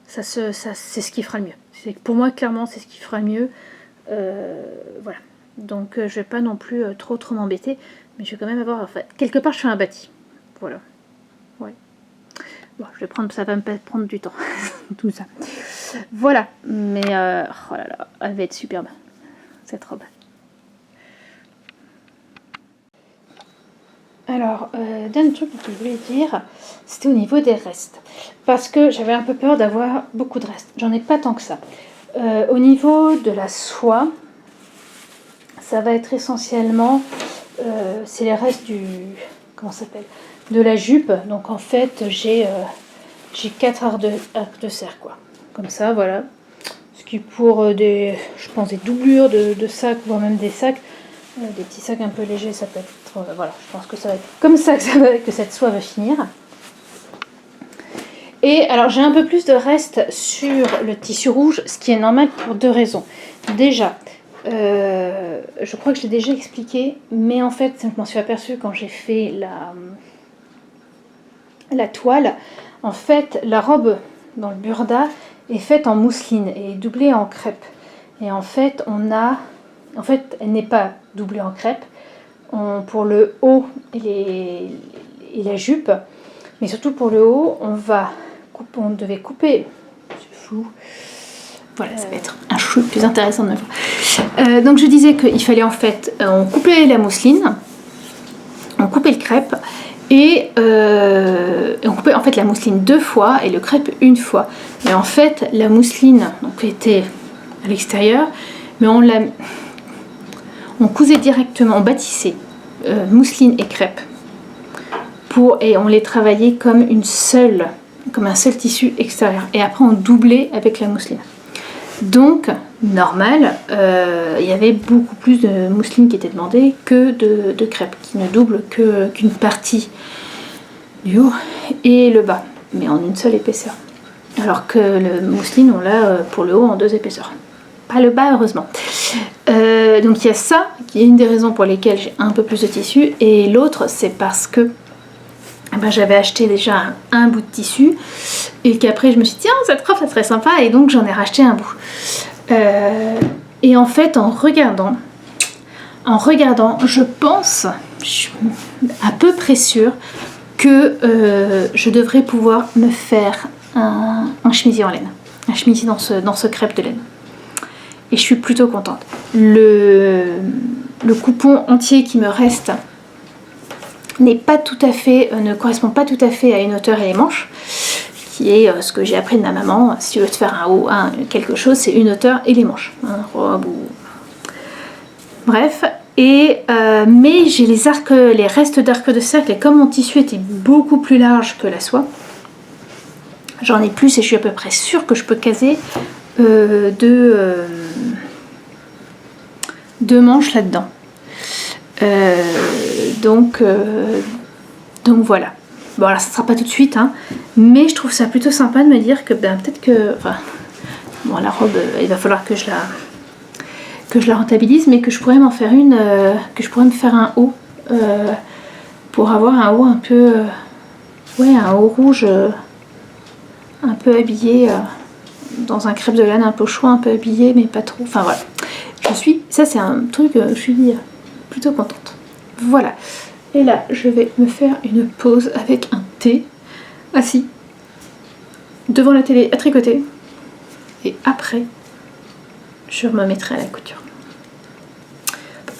A: C'est ce qui fera le mieux. Pour moi, clairement, c'est ce qui fera le mieux. Voilà. Donc, je vais pas non plus trop m'embêter, mais je vais quand même avoir... Enfin, quelque part, je fais un bâti. Voilà. Ouais. Bon, ça va me prendre du temps, tout ça. Voilà. Mais, oh là là, elle va être superbe, cette robe. Alors, dernier truc que je voulais dire, c'était au niveau des restes. Parce que j'avais un peu peur d'avoir beaucoup de restes. J'en ai pas tant que ça. Au niveau de la soie, ça va être essentiellement, c'est les restes du, comment ça s'appelle, de la jupe. Donc en fait, j'ai 4 arcs de cercle, quoi. Comme ça, voilà. Ce qui pour des, je pense, des doublures de sacs, voire même des sacs, des petits sacs un peu légers, ça peut être, voilà, je pense que ça va être comme ça que cette soie va finir. Et alors j'ai un peu plus de reste sur le tissu rouge, ce qui est normal pour 2 raisons. Déjà, je crois que je l'ai déjà expliqué, mais en fait, je m'en suis aperçue quand j'ai fait la toile. En fait, la robe dans le burda est faite en mousseline et doublée en crêpe. Et en fait, elle n'est pas doublée en crêpe pour le haut et la jupe, mais surtout pour le haut, on devait couper. C'est flou. Voilà, ça va être un chou plus intéressant de me voir. Donc je disais qu'il fallait en fait, on coupait la mousseline, on coupait le crêpe et on coupait en fait la mousseline 2 fois et le crêpe 1 fois. Mais en fait, la mousseline donc, était à l'extérieur, mais on cousait directement, on bâtissait mousseline et crêpe et on les travaillait comme un seul tissu extérieur. Et après, on doublait avec la mousseline. Donc, normal, il y avait beaucoup plus de mousseline qui était demandée que de crêpe, qui ne double qu'une partie du haut et le bas, mais en une seule épaisseur. Alors que le mousseline, on l'a pour le haut en 2 épaisseurs. Pas le bas, heureusement. Donc il y a ça, qui est une des raisons pour lesquelles j'ai un peu plus de tissu, et l'autre, c'est parce que j'avais acheté déjà un bout de tissu et qu'après je me suis dit tiens cette robe ça serait sympa et donc j'en ai racheté un bout. Et en fait en regardant, je pense, je suis à peu près sûre que je devrais pouvoir me faire un chemisier en laine, un chemisier dans ce crêpe de laine. Et je suis plutôt contente. Le coupon entier qui me reste ne correspond pas tout à fait à une hauteur et les manches, qui est ce que j'ai appris de ma maman. Si tu veux te faire un haut, quelque chose, c'est une hauteur et les manches. Robe ou... Bref. Mais j'ai les restes d'arcs de cercle, et comme mon tissu était beaucoup plus large que la soie, j'en ai plus et je suis à peu près sûre que je peux caser 2 manches là-dedans. Donc voilà. Bon alors ça sera pas tout de suite, mais je trouve ça plutôt sympa de me dire que peut-être que... Enfin, bon la robe, il va falloir que je la rentabilise, mais que je pourrais m'en faire une, que je pourrais me faire un haut, pour avoir un haut un peu... un haut rouge, un peu habillé, dans un crêpe de laine un peu chaud, un peu habillé, mais pas trop. Enfin voilà. Ça c'est un truc, je suis plutôt contente. Voilà. Et là, je vais me faire une pause avec un thé, assis, devant la télé à tricoter. Et après, je me mettrai à la couture.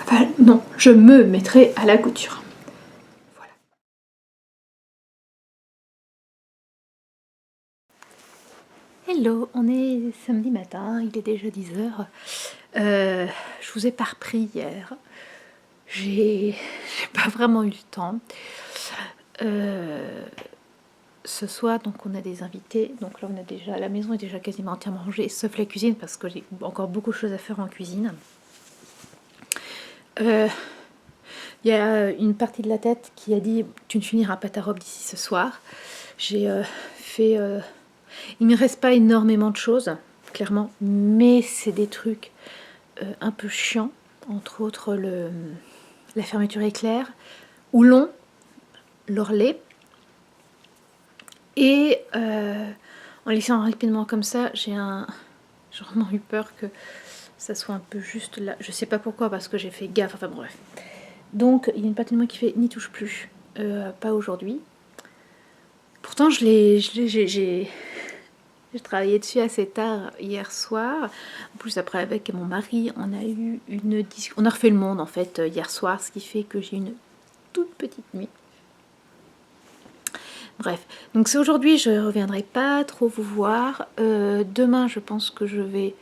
A: Enfin, non, je me mettrai à la couture. Voilà. Hello, on est samedi matin, il est déjà 10h. Je vous ai pas repris hier. J'ai pas vraiment eu le temps. Ce soir, donc on a des invités. Donc là, la maison est déjà quasiment entièrement rangée, sauf la cuisine parce que j'ai encore beaucoup de choses à faire en cuisine. Il y a une partie de la tête qui a dit tu ne finiras pas ta robe d'ici ce soir. J'ai fait. Il me reste pas énormément de choses, clairement, mais c'est des trucs un peu chiants, entre autres la fermeture éclair, Houlon, l'orlet. Et en laissant rapidement comme ça, j'ai vraiment eu peur que ça soit un peu juste là. Je sais pas pourquoi, parce que j'ai fait gaffe, enfin bref. Donc il y a une partie de moi qui fait n'y touche plus, pas aujourd'hui. Pourtant j'ai travaillé dessus assez tard hier soir. En plus après avec mon mari, on a eu on a refait le monde en fait hier soir, ce qui fait que j'ai une toute petite nuit. Bref, donc c'est aujourd'hui, je ne reviendrai pas trop vous voir. Demain, je pense que je vais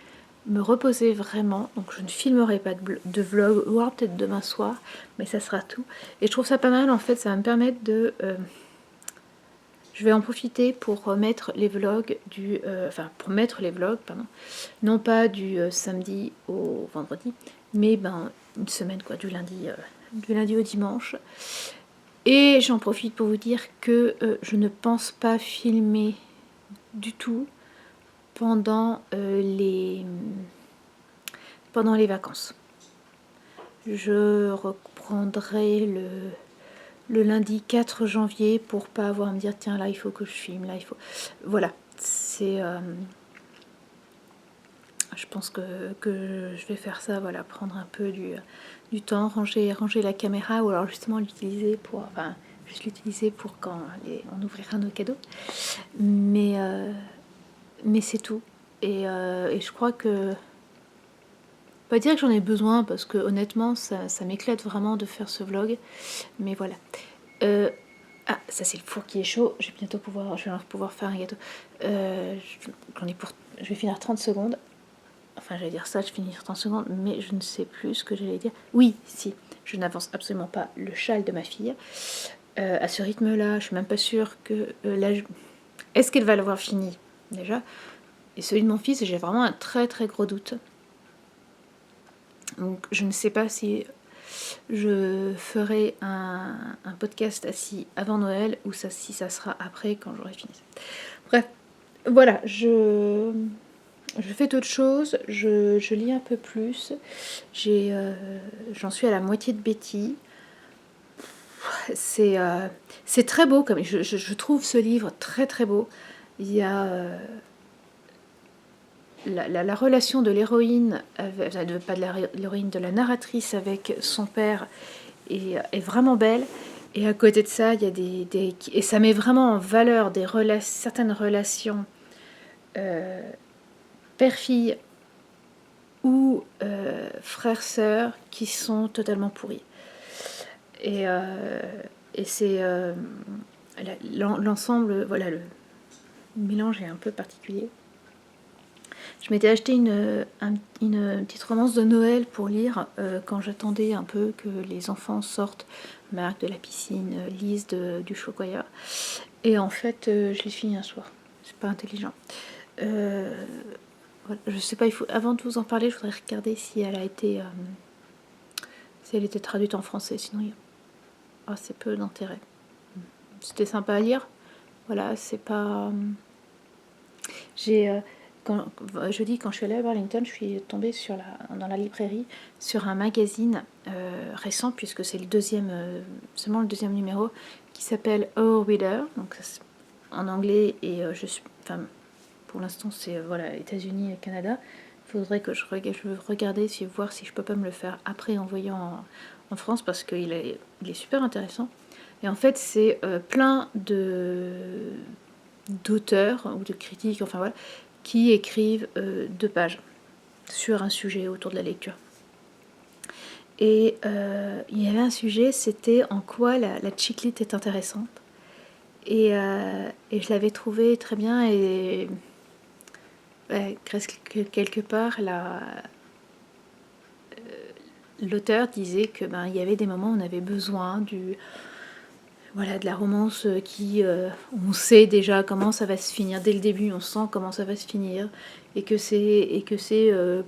A: me reposer vraiment, donc je ne filmerai pas de vlog, ou alors peut-être demain soir, mais ça sera tout. Et je trouve ça pas mal, en fait, ça va me permettre de... je vais en profiter pour mettre les vlogs pour mettre les vlogs, pardon, non pas du samedi au vendredi, mais une semaine, quoi, du lundi au dimanche. Et j'en profite pour vous dire que je ne pense pas filmer du tout pendant les vacances. Je reprendrai le lundi 4 janvier pour pas avoir à me dire tiens là il faut que je filme, là il faut... Voilà, c'est... je pense que je vais faire ça, voilà, prendre un peu du temps, ranger la caméra ou alors justement l'utiliser pour... Enfin, juste l'utiliser pour quand on ouvrira nos cadeaux. Mais c'est tout. Et je crois que... Pas dire que j'en ai besoin parce que honnêtement ça m'éclate vraiment de faire ce vlog. Mais voilà. Ah, ça c'est le four qui est chaud. Je vais pouvoir faire un gâteau. Je vais finir 30 secondes. Enfin, j'allais dire ça, je finis 30 secondes, mais je ne sais plus ce que j'allais dire. Oui, si, je n'avance absolument pas le châle de ma fille. À ce rythme-là, je suis même pas sûre que... Est-ce qu'elle va l'avoir fini, déjà? Et celui de mon fils, j'ai vraiment un très très gros doute. Donc, je ne sais pas si je ferai un podcast assis avant Noël ou si ça sera après quand j'aurai fini. Bref, voilà, je fais d'autres choses, je lis un peu plus, j'en suis à la moitié de Betty. C'est très beau, comme je trouve ce livre très très beau. Il y a la relation de l'héroïne, pas de l'héroïne, de la narratrice avec son père est vraiment belle. Et à côté de ça, il y a et ça met vraiment en valeur certaines relations père-fille ou frère-sœur qui sont totalement pourries. Et c'est l'ensemble, voilà, le mélange est un peu particulier. Je m'étais acheté une petite romance de Noël pour lire quand j'attendais un peu que les enfants sortent, Marc de la piscine, Lise du Chocolat. Et en fait, je l'ai fini un soir. C'est pas intelligent. Voilà, je sais pas, avant de vous en parler, je voudrais regarder si elle était traduite en français. Sinon, il y a assez peu d'intérêt. C'était sympa à lire. Voilà, c'est pas... Jeudi, quand je suis allée à Burlington, je suis tombée dans la librairie sur un magazine récent, puisque c'est seulement le deuxième numéro, qui s'appelle Our Reader, donc en anglais, et pour l'instant c'est États-Unis et Canada. Il faudrait que je regarde voir si je peux pas me le faire après envoyer en France, parce qu'il est super intéressant. Et en fait, c'est plein d'auteurs ou de critiques, enfin voilà, qui écrivent 2 pages sur un sujet autour de la lecture. Et il y avait un sujet, c'était en quoi la chick lit est intéressante. Et je l'avais trouvé très bien, et quelque part l'auteur disait que il y avait des moments où on avait besoin de la romance on sait déjà comment ça va se finir. Dès le début, on sent comment ça va se finir. Et que c'est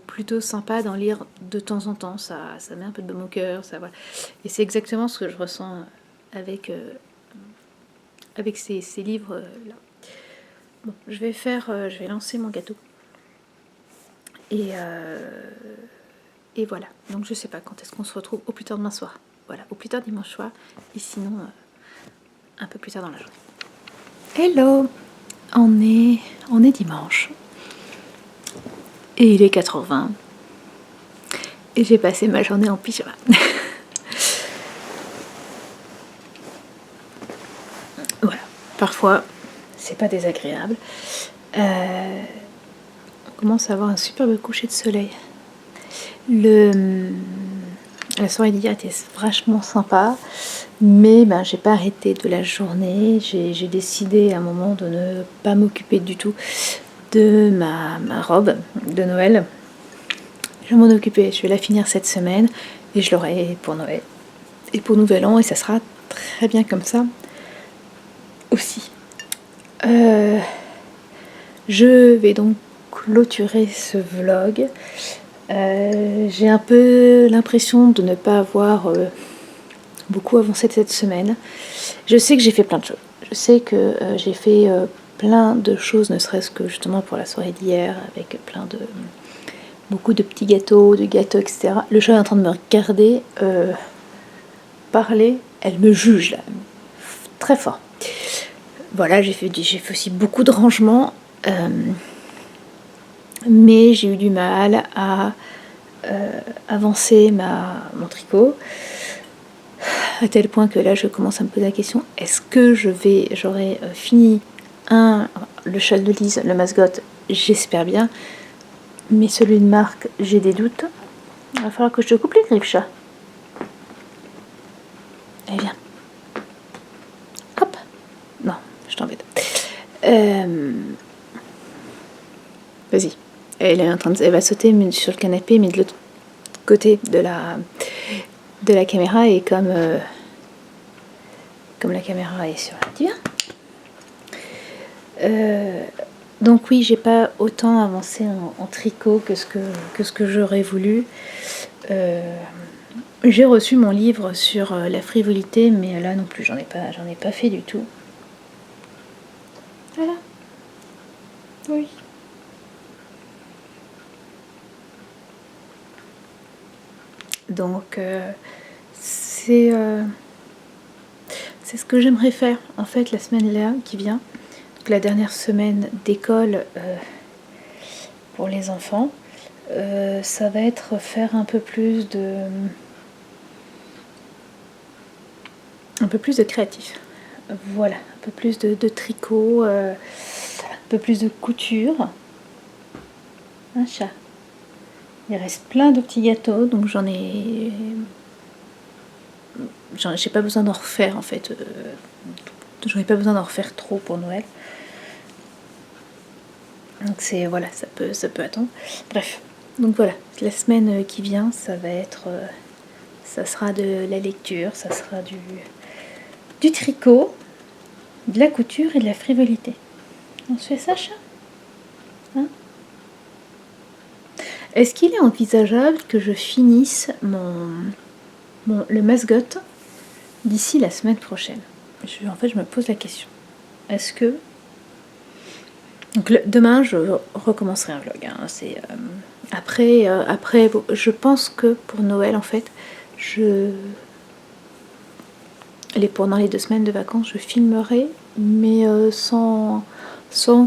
A: plutôt sympa d'en lire de temps en temps. Ça met un peu de baume au cœur. Voilà. Et c'est exactement ce que je ressens avec ces livres-là. Bon, je vais lancer mon gâteau. Et voilà. Donc je sais pas quand est-ce qu'on se retrouve. Au plus tard demain soir. Voilà, au plus tard dimanche soir. Et sinon... un peu plus tard dans la journée. Hello, on est dimanche et il est 4h20 et j'ai passé ma journée en pyjama. Voilà, parfois c'est pas désagréable. On commence à avoir un superbe coucher de soleil. La soirée d'hier était vachement sympa, mais ben, j'ai pas arrêté de la journée. J'ai décidé à un moment de ne pas m'occuper du tout de ma robe de Noël. Je vais m'en occuper, je vais la finir cette semaine et je l'aurai pour Noël et pour Nouvel An, et ça sera très bien comme ça aussi. Je vais donc clôturer ce vlog. J'ai un peu l'impression de ne pas avoir beaucoup avancé cette semaine. Je sais que j'ai fait plein de choses. Je sais que j'ai fait plein de choses, ne serait-ce que justement pour la soirée d'hier, avec beaucoup de petits gâteaux, etc. Le chat est en train de me regarder parler. Elle me juge là, très fort. Voilà, j'ai fait aussi beaucoup de rangements. Mais j'ai eu du mal à avancer mon tricot, à tel point que là je commence à me poser la question, est-ce que j'aurai fini le châle de Lise, le mascotte, j'espère bien, mais celui de Marc, j'ai des doutes. Il va falloir que je te coupe les griffes, chat. Allez, viens. Hop. Non, je t'embête. Vas-y. Elle va sauter sur le canapé, mais de l'autre côté de la caméra, et comme la caméra est sur la divin. Donc oui, j'ai pas autant avancé en tricot que ce que j'aurais voulu. J'ai reçu mon livre sur la frivolité, mais là non plus, j'en ai pas fait du tout. Voilà. Oui. Donc c'est ce que j'aimerais faire en fait la semaine là qui vient. Donc la dernière semaine d'école pour les enfants. Ça va être faire un peu plus de créatif. Voilà, un peu plus de tricot, un peu plus de couture. Un chat. Il reste plein de petits gâteaux, donc j'ai pas besoin d'en refaire en fait. J'en ai pas besoin d'en refaire trop pour Noël. Donc c'est voilà, ça peut attendre. Bref, donc voilà, la semaine qui vient, ça sera de la lecture, ça sera du tricot, de la couture et de la frivolité. On se fait ça, chat ? Hein ? Est-ce qu'il est envisageable que je finisse le mascotte d'ici la semaine prochaine ? En fait, je me pose la question. Est-ce que... Donc demain, je recommencerai un vlog. Hein. Après, je pense que pour Noël, en fait, pendant les 2 semaines de vacances, je filmerai, mais sans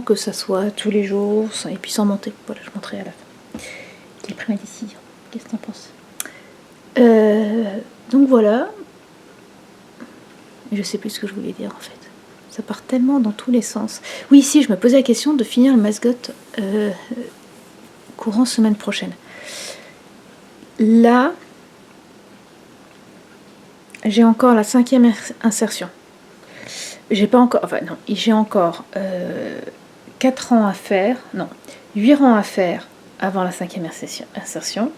A: que ça soit tous les jours, et puis sans monter. Voilà, je monterai à la fin. J'ai pris ma décision. Qu'est-ce que t'en penses ? Donc voilà. Je sais plus ce que je voulais dire en fait. Ça part tellement dans tous les sens. Oui, si, je me posais la question de finir le mascotte courant semaine prochaine. Là, j'ai encore la 5e insertion. J'ai pas encore... Enfin non, j'ai encore 4 rangs à faire. Non, 8 rangs à faire avant la 5e insertion.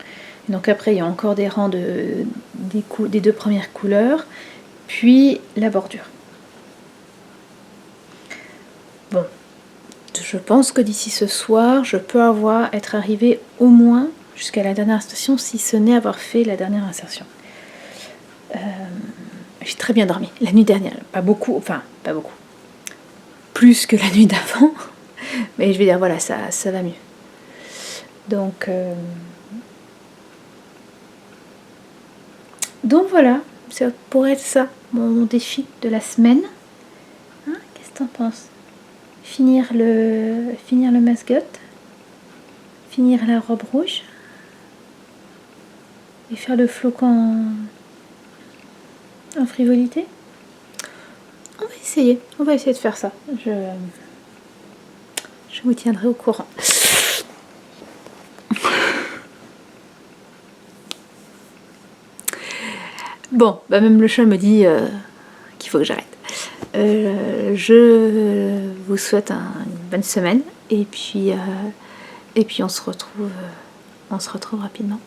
A: Et donc après, il y a encore des rangs des 2 premières couleurs, puis la bordure. Bon, je pense que d'ici ce soir, je peux être arrivée au moins jusqu'à la dernière insertion, si ce n'est avoir fait la dernière insertion. J'ai très bien dormi la nuit dernière, pas beaucoup, plus que la nuit d'avant, mais je vais dire voilà, ça va mieux. Donc voilà, ça pourrait être ça, mon défi de la semaine. Hein, qu'est-ce que t'en penses ? Finir le mascotte, finir la robe rouge, et faire le flocon en frivolité. On va essayer de faire ça. Je vous tiendrai au courant. Bon, bah même le chat me dit qu'il faut que j'arrête. Je vous souhaite une bonne semaine et puis on se retrouve rapidement.